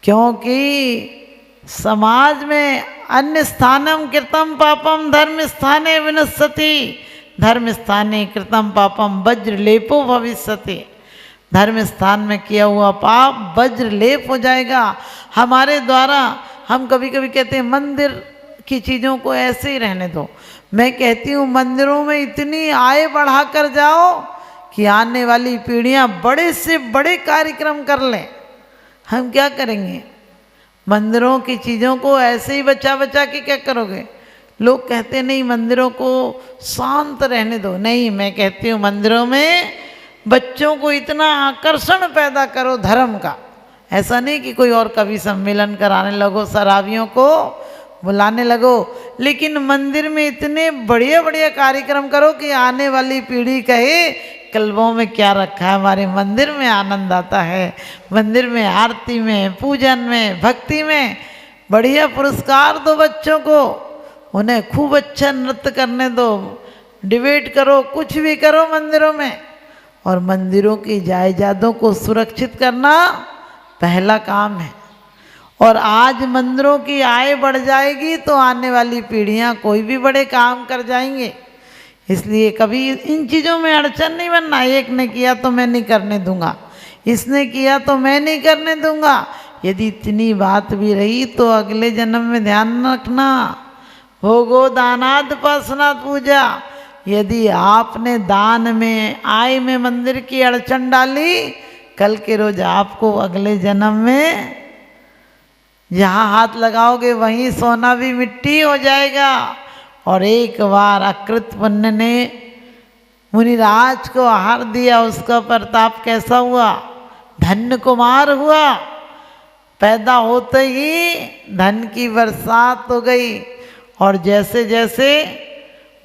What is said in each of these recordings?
क्योंकि समाज में अन्य स्थानम कृतम पापम धर्म स्थाने विनश्यति, धर्म स्थाने कृतम पापम वज्र लेपो भविष्यति। धर्म स्थान में किया हुआ पाप वज्र लेप हो जाएगा हमारे द्वारा। हम कभी कभी कहते हैं मंदिर की चीज़ों को ऐसे ही रहने दो। मैं कहती हूँ मंदिरों में इतनी आय बढ़ा कर जाओ कि आने वाली पीढ़ियाँ बड़े से बड़े कार्यक्रम कर लें। हम क्या करेंगे? मंदिरों की चीज़ों को ऐसे ही बचा बचा के क्या करोगे? लोग कहते नहीं मंदिरों को शांत रहने दो। नहीं, मैं कहती हूँ मंदिरों में बच्चों को इतना आकर्षण पैदा करो धर्म का। ऐसा नहीं कि कोई और कवि सम्मेलन कराने लगो, शराबियों को बुलाने लगो, लेकिन मंदिर में इतने बढ़िया बढ़िया कार्यक्रम करो कि आने वाली पीढ़ी कहे कल्बों में क्या रखा है, हमारे मंदिर में आनंद आता है। मंदिर में आरती में, पूजन में, भक्ति में बढ़िया पुरस्कार दो बच्चों को, उन्हें खूब अच्छा नृत्य करने दो, डिबेट करो, कुछ भी करो मंदिरों में। और मंदिरों की जायदादों को सुरक्षित करना पहला काम है। और आज मंदिरों की आय बढ़ जाएगी तो आने वाली पीढ़ियां कोई भी बड़े काम कर जाएंगे। इसलिए कभी इन चीज़ों में अड़चन नहीं बनना। एक ने किया तो मैं नहीं करने दूंगा, इसने किया तो मैं नहीं करने दूंगा। यदि इतनी बात भी रही तो अगले जन्म में ध्यान रखना, भोगो दानाद पासनाद पूजा। यदि आपने दान में, आय में मंदिर की अड़चन डाली, कल के रोज आपको अगले जन्म में जहाँ हाथ लगाओगे वहीं सोना भी मिट्टी हो जाएगा। और एक बार अकृत पुण्य ने मुनिराज को आहार दिया, उसका प्रताप कैसा हुआ? धन्य कुमार हुआ। पैदा होते ही धन की बरसात हो गई। और जैसे जैसे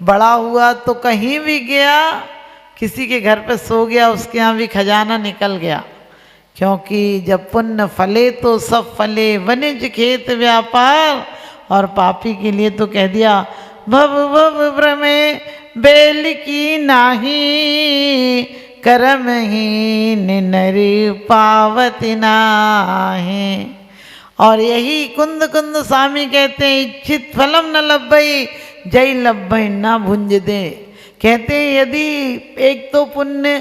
बड़ा हुआ तो कहीं भी गया, किसी के घर पे सो गया, उसके यहाँ भी खजाना निकल गया। क्योंकि जब पुण्य फले तो सब फले, वनिज खेत व्यापार। और पापी के लिए तो कह दिया भव भव भ्रमे बेल की नाही, करम ही नरी पावती नाही। और यही कुंद कुंद स्वामी कहते हैं, इच्छित फलम न लभई जय लभई न भुंज दे। कहते हैं यदि एक तो पुण्य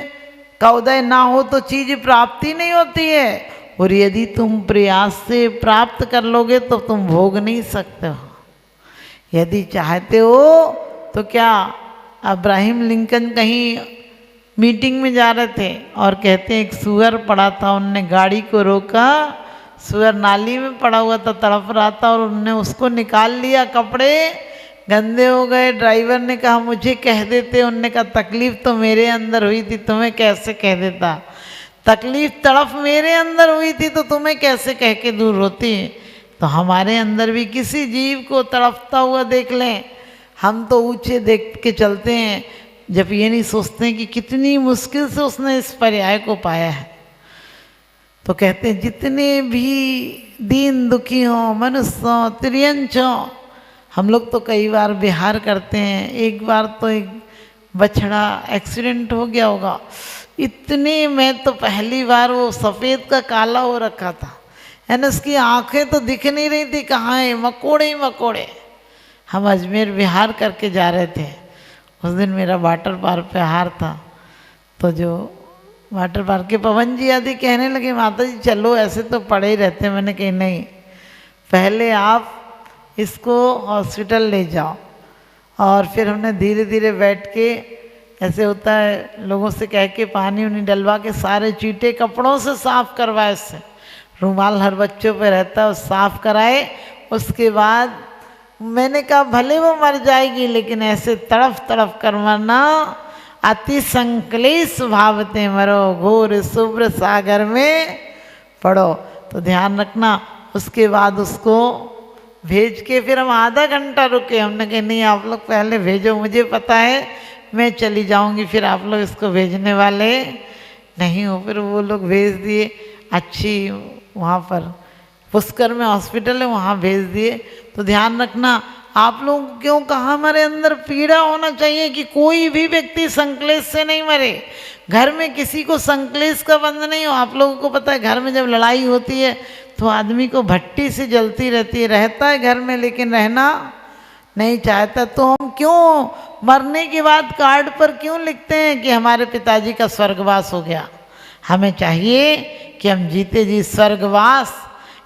का उदय ना हो तो चीज प्राप्ति नहीं होती है, और यदि तुम प्रयास से प्राप्त कर लोगे तो तुम भोग नहीं सकते हो। यदि चाहते हो तो क्या, अब्राहम लिंकन कहीं मीटिंग में जा रहे थे और कहते हैं एक सुअर पड़ा था, उनने गाड़ी को रोका, सुअर नाली में पड़ा हुआ था, तड़प रहा था, और उनने उसको निकाल लिया। कपड़े गंदे हो गए। ड्राइवर ने कहा मुझे कह देते। उनने कहा तकलीफ तो मेरे अंदर हुई थी, तुम्हें कैसे कह देता? तकलीफ तड़प मेरे अंदर हुई थी तो तुम्हें कैसे कह के दूर होती? तो हमारे अंदर भी किसी जीव को तड़पता हुआ देख लें, हम तो ऊंचे देख के चलते हैं, जब ये नहीं सोचते कि कितनी मुश्किल से उसने इस पर्याय को पाया है। तो कहते हैं जितने भी दीन दुखी हों, मनुष्य हों, त्रियंच हों, हम लोग तो कई बार विहार करते हैं। एक बार तो एक बछड़ा एक्सीडेंट हो गया होगा, इतने में तो पहली बार वो सफ़ेद का काला हो रखा था, यानी उसकी आंखें तो दिख नहीं रही थी, कहाँ है, मकोड़े ही मकोड़े। हम अजमेर विहार करके जा रहे थे, उस दिन मेरा वाटर पार्क पे हार था। तो जो वाटर पार्क के पवन जी आदि कहने लगे माता जी चलो, ऐसे तो पड़े ही रहते। मैंने कही नहीं, पहले आप इसको हॉस्पिटल ले जाओ। और फिर हमने धीरे धीरे बैठ के, ऐसे होता है लोगों से कह के पानी उन्हीं डलवा के सारे चीटे कपड़ों से साफ करवाए, इससे रुमाल हर बच्चों पे रहता है, साफ कराए। उसके बाद मैंने कहा भले वो मर जाएगी लेकिन ऐसे तड़फ तड़फ कर मरना, अति संक्लेश भावते मरो, घोर शुभ्र सागर में पड़ो। तो ध्यान रखना। उसके बाद उसको भेज के फिर हम आधा घंटा रुके। हमने कहा नहीं आप लोग पहले भेजो, मुझे पता है मैं चली जाऊंगी, फिर आप लोग इसको भेजने वाले नहीं हो। फिर वो लोग भेज दिए, अच्छी वहाँ पर पुष्कर में हॉस्पिटल है, वहाँ भेज दिए। तो ध्यान रखना, आप लोगों को क्यों कहा हमारे अंदर पीड़ा होना चाहिए कि कोई भी व्यक्ति संक्लेश से नहीं मरे, घर में किसी को संक्लेश का बंध नहीं हो। आप लोगों को पता है घर में जब लड़ाई होती है तो आदमी को भट्टी से जलती रहती है, रहता है घर में लेकिन रहना नहीं चाहता। तो हम क्यों मरने के बाद कार्ड पर क्यों लिखते हैं कि हमारे पिताजी का स्वर्गवास हो गया? हमें चाहिए कि हम जीते जी स्वर्गवास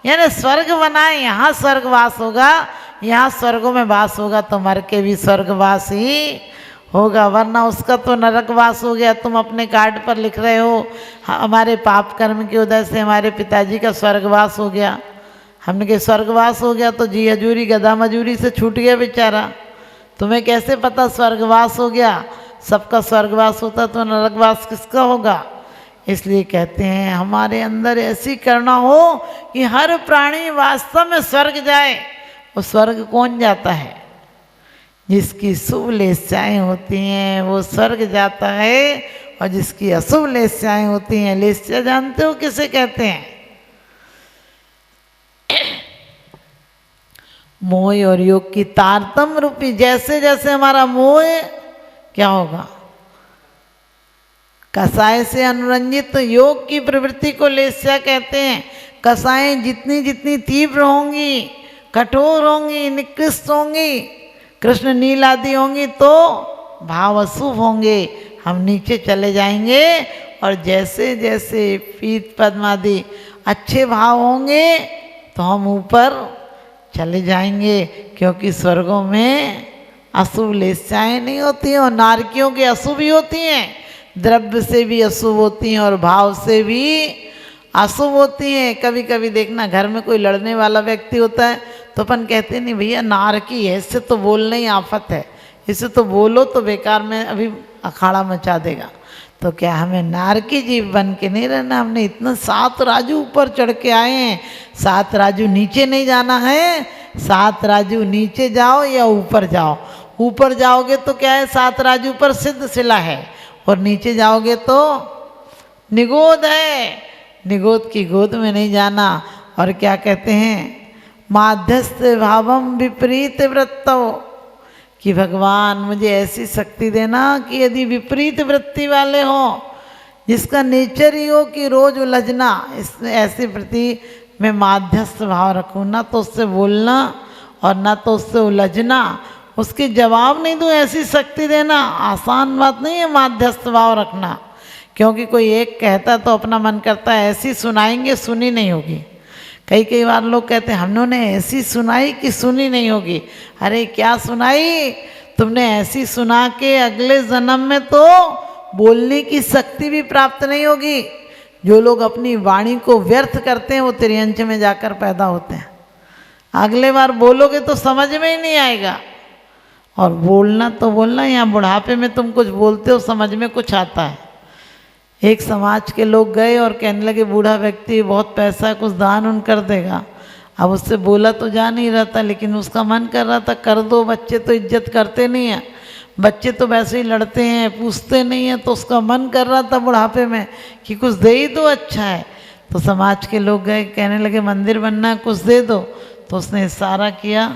यानी स्वर्ग बनाए, यहाँ स्वर्गवास होगा, यहाँ स्वर्गों में वास होगा तो मर के भी स्वर्गवास ही होगा, वरना उसका तो नरकवास हो गया। तुम अपने कार्ड पर लिख रहे हो हमारे पाप कर्म की वजह से हमारे पिताजी का स्वर्गवास हो गया। हमने कहा स्वर्गवास हो गया तो जी हजूरी गधा मजूरी से छूट गया बेचारा। तुम्हें कैसे पता स्वर्गवास हो गया? सबका स्वर्गवास होता तो नरकवास किसका होगा? इसलिए कहते हैं हमारे अंदर ऐसी करना हो कि हर प्राणी वास्तव में स्वर्ग जाए। वो स्वर्ग कौन जाता है? जिसकी शुभ लेस्याएँ होती हैं वो स्वर्ग जाता है, और जिसकी अशुभ लेस्याएँ होती हैं, लेस्या जानते हो किसे कहते हैं? मोह और योग की तारतम्य रूपी, जैसे जैसे हमारा मोह क्या होगा कसाय से अनुरंजित, तो योग की प्रवृत्ति को लेस्या कहते हैं। कसाएं जितनी जितनी तीव्र होंगी, कठोर होंगी, निकृष्ट होंगी, कृष्ण नील आदि होंगी तो भाव अशुभ होंगे, हम नीचे चले जाएंगे। और जैसे जैसे पीत पद्मादि अच्छे भाव होंगे तो हम ऊपर चले जाएंगे, क्योंकि स्वर्गों में अशुभ लेस्याएँ नहीं होती हैं। और नारकियों की अशुभ ही होती हैं, द्रव्य से भी अशुभ होती हैं और भाव से भी अशुभ होती हैं। कभी कभी देखना घर में कोई लड़ने वाला व्यक्ति होता है तो अपन कहते नहीं भैया नारकी है, इससे तो बोलना ही आफत है, इससे तो बोलो तो बेकार में अभी अखाड़ा मचा देगा। तो क्या हमें नारकी जीव बन के नहीं रहना? हमने इतना 7 राजू ऊपर चढ़ के आए हैं, 7 राजू नीचे नहीं जाना है। 7 राजू नीचे जाओ या ऊपर जाओ, ऊपर जाओगे तो क्या है 7 राजू पर सिद्ध शिला है, और नीचे जाओगे तो निगोद है, निगोद की गोद में नहीं जाना। और क्या कहते हैं माध्यस्थ भावम विपरीत वृत्तो, कि भगवान मुझे ऐसी शक्ति देना कि यदि विपरीत वृत्ति वाले हों, जिसका नेचर ही हो कि रोज उलझना, इस ऐसी प्रति मैं माध्यस्थ भाव रखूँ, ना तो उससे बोलना और ना तो उससे उलझना, उसके जवाब नहीं दूँ, ऐसी शक्ति देना। आसान बात नहीं है माध्यस्थ भाव रखना, क्योंकि कोई एक कहता तो अपना मन करता है ऐसी सुनाएंगे सुनी नहीं होगी। कई बार लोग कहते हैं हमने ऐसी सुनाई कि सुनी नहीं होगी। अरे क्या सुनाई? तुमने ऐसी सुना के अगले जन्म में तो बोलने की शक्ति भी प्राप्त नहीं होगी। जो लोग अपनी वाणी को व्यर्थ करते हैं वो तिर्यंच में जाकर पैदा होते हैं। अगले बार बोलोगे तो समझ में ही नहीं आएगा। और बोलना तो बोलना, यहाँ बुढ़ापे में तुम कुछ बोलते हो समझ में कुछ आता है। एक समाज के लोग गए और कहने लगे बूढ़ा व्यक्ति बहुत पैसा है, कुछ दान उन कर देगा। अब उससे बोला तो जा नहीं रहा था, लेकिन उसका मन कर रहा था कर दो। बच्चे तो इज्जत करते नहीं हैं, बच्चे तो वैसे ही लड़ते हैं, पूछते नहीं हैं, तो उसका मन कर रहा था बुढ़ापे में कि कुछ दे ही दो, अच्छा है। तो समाज के लोग गए, कहने लगे मंदिर बनना है, कुछ दे दो। तो उसने इशारा किया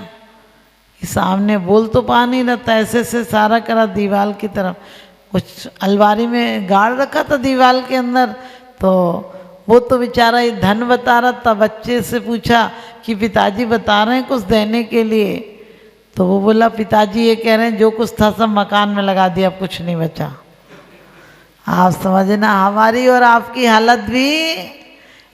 कि सामने बोल तो पा नहीं रहा था, ऐसे से इशारा करा दीवार की तरफ। कुछ अलमारी में गाड़ रखा था दीवार के अंदर, तो वो तो बेचारा ये धन बता रहा था। बच्चे से पूछा कि पिताजी बता रहे हैं कुछ देने के लिए, तो वो बोला पिताजी ये कह रहे हैं जो कुछ था सब मकान में लगा दिया, अब कुछ नहीं बचा। आप समझना हमारी और आपकी हालत भी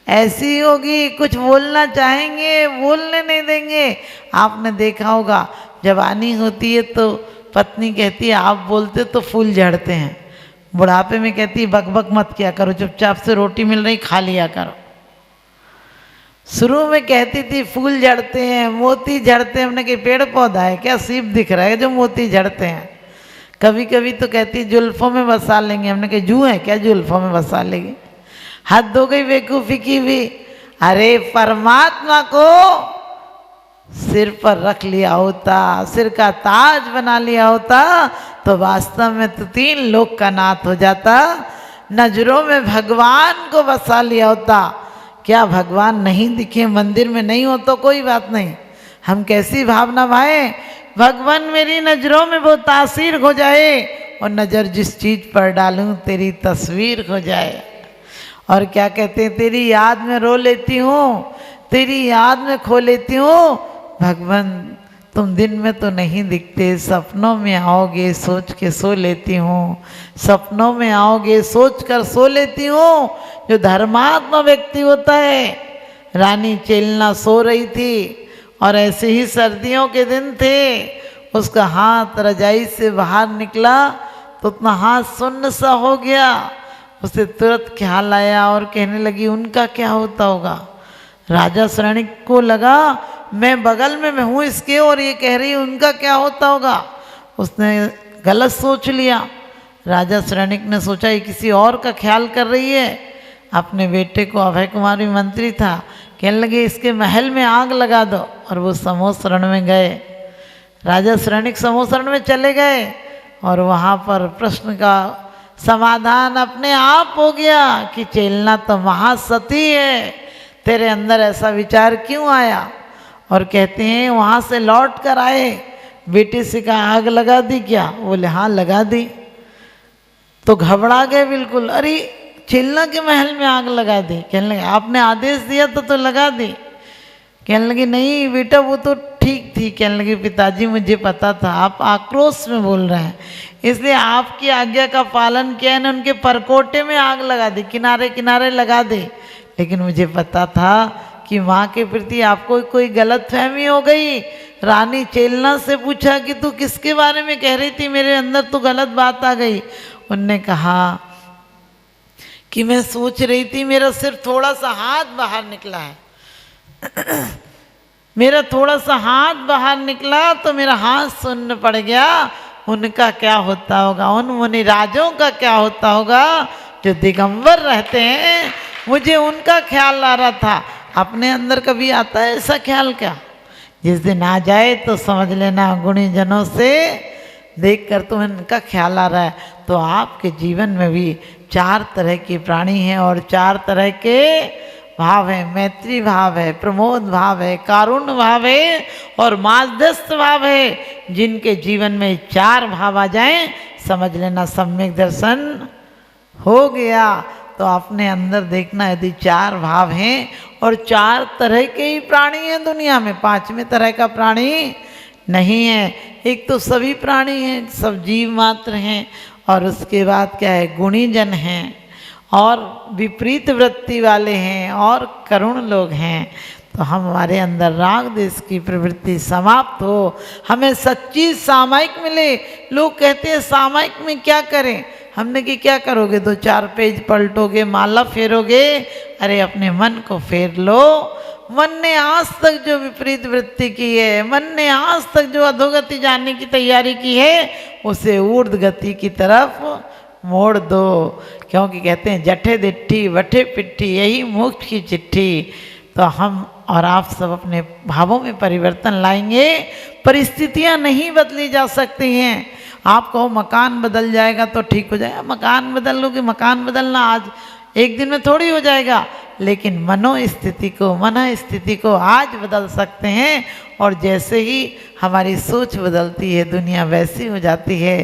ऐसी होगी, कुछ बोलना चाहेंगे बोलने नहीं देंगे। आपने देखा होगा जवानी होती है तो पत्नी कहती है आप बोलते तो फूल झड़ते हैं, बुढ़ापे में कहती है बक बक मत किया करो, चुपचाप से रोटी मिल रही खा लिया करो। शुरू में कहती थी फूल झड़ते हैं, मोती झड़ते हैं। हमने कहा पेड़ पौधा है क्या, सीप दिख रहा है जो मोती झड़ते हैं। कभी कभी तो कहती है जुल्फों में बसा लेंगे। हमने कहा जू है क्या जुल्फों में बसा लेंगे। हद हो गई बेवकूफ़ी की भी। अरे परमात्मा को सिर पर रख लिया होता, सिर का ताज बना लिया होता, तो वास्तव में तो 3 लोक का नाथ हो जाता। नजरों में भगवान को बसा लिया होता। क्या भगवान नहीं दिखे, मंदिर में नहीं हो तो कोई बात नहीं, हम कैसी भावना भाएं भगवान मेरी नज़रों में वो तासीर हो जाए और नज़र जिस चीज़ पर डालूं तेरी तस्वीर हो जाए। और क्या कहते हैं, तेरी याद में रो लेती हूँ, तेरी याद में खो लेती हूँ। भगवान तुम दिन में तो नहीं दिखते, सपनों में आओगे सोच के सो लेती हूँ, सपनों में आओगे सोच कर सो लेती हूँ। जो धर्मात्मा व्यक्ति होता है, रानी चेलना सो रही थी और ऐसे ही सर्दियों के दिन थे, उसका हाथ रजाई से बाहर निकला तो उतना हाथ सुन्न सा हो गया। उसे तुरंत ख्याल आया और कहने लगी उनका क्या होता होगा। राजा श्रेणिक को लगा मैं बगल में मैं हूँ इसके और ये कह रही उनका क्या होता होगा। उसने गलत सोच लिया। राजा श्रेणिक ने सोचा ये किसी और का ख्याल कर रही है। अपने बेटे को, अभय कुमार भी मंत्री था, कहने लगे इसके महल में आग लगा दो। और वो समोसरण में गए। राजा श्रेणिक समोसरण में चले गए और वहाँ पर प्रश्न का समाधान अपने आप हो गया कि चेलना तो महासती है, तेरे अंदर ऐसा विचार क्यों आया। और कहते हैं वहाँ से लौट कर आए, बेटे से कहा आग लगा दी क्या, बोले हाँ लगा दी। तो घबरा गए बिल्कुल, अरे चेलना के महल में आग लगा दी। कहने लगे आपने आदेश दिया तो लगा दी। कहने लगे नहीं बेटा वो तो ठीक थी। कहने लगे पिताजी मुझे पता था आप आक्रोश में बोल रहे हैं, इसलिए आपकी आज्ञा का पालन किया है, उनके परकोटे में आग लगा दी, किनारे किनारे लगा दी। लेकिन मुझे पता था कि माँ के प्रति आपको कोई गलत फहमी हो गई। रानी चेलना से पूछा कि तू किसके बारे में कह रही थी, मेरे अंदर तो गलत बात आ गई। उनने कहा कि मैं सोच रही थी मेरा सिर्फ थोड़ा सा हाथ बाहर निकला है मेरा थोड़ा सा हाथ बाहर निकला तो मेरा हाथ सुन्न पड़ गया। उनका क्या होता होगा, उन मुनिराजों का क्या होता होगा जो दिगंबर रहते हैं, मुझे उनका ख्याल आ रहा था। अपने अंदर कभी आता है ऐसा ख्याल क्या? जिस दिन आ जाए तो समझ लेना गुणी जनों से देख कर तुम्हें इनका ख्याल आ रहा है। तो आपके जीवन में भी 4 तरह के प्राणी हैं और 4 तरह के भाव है। मैत्री भाव है, प्रमोद भाव है, कारुण्य भाव है और माध्यस्थ भाव है। जिनके जीवन में 4 भाव आ जाएं, समझ लेना सम्यक दर्शन हो गया। तो अपने अंदर देखना, यदि 4 भाव हैं और 4 तरह के ही प्राणी हैं दुनिया में, 5वें तरह का प्राणी नहीं है। एक तो सभी प्राणी हैं, सब जीव मात्र हैं, और उसके बाद क्या है, गुणी जन हैं और विपरीत वृत्ति वाले हैं और करुण लोग हैं। तो हमारे अंदर राग देश की प्रवृत्ति समाप्त हो, हमें सच्ची सामायिक मिले। लोग कहते हैं सामायिक में क्या करें, हमने कि क्या करोगे, 2-4 पेज पलटोगे, माला फेरोगे। अरे अपने मन को फेर लो। मन ने आज तक जो विपरीत वृत्ति की है, मन ने आज तक जो अधोगति जानने की तैयारी की है, उसे ऊर्ध्व गति की तरफ मोड़ दो। क्योंकि कहते हैं जठे दिट्ठी वठे पिट्ठी, यही मोक्ष की चिट्ठी। तो हम और आप सब अपने भावों में परिवर्तन लाएंगे। परिस्थितियां नहीं बदली जा सकती हैं। आप कहो मकान बदल जाएगा तो ठीक हो जाएगा, मकान बदल लोगे, मकान बदलना आज एक दिन में थोड़ी हो जाएगा। लेकिन मनोस्थिति को, मन स्थिति को आज बदल सकते हैं। और जैसे ही हमारी सोच बदलती है, दुनिया वैसी हो जाती है।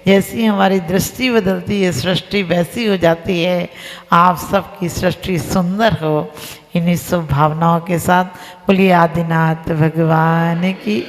जैसी हमारी दृष्टि बदलती है, सृष्टि वैसी हो जाती है। आप सबकी सृष्टि सुंदर हो। इन्हीं शुभ भावनाओं के साथ बोलिए आदिनाथ भगवान की।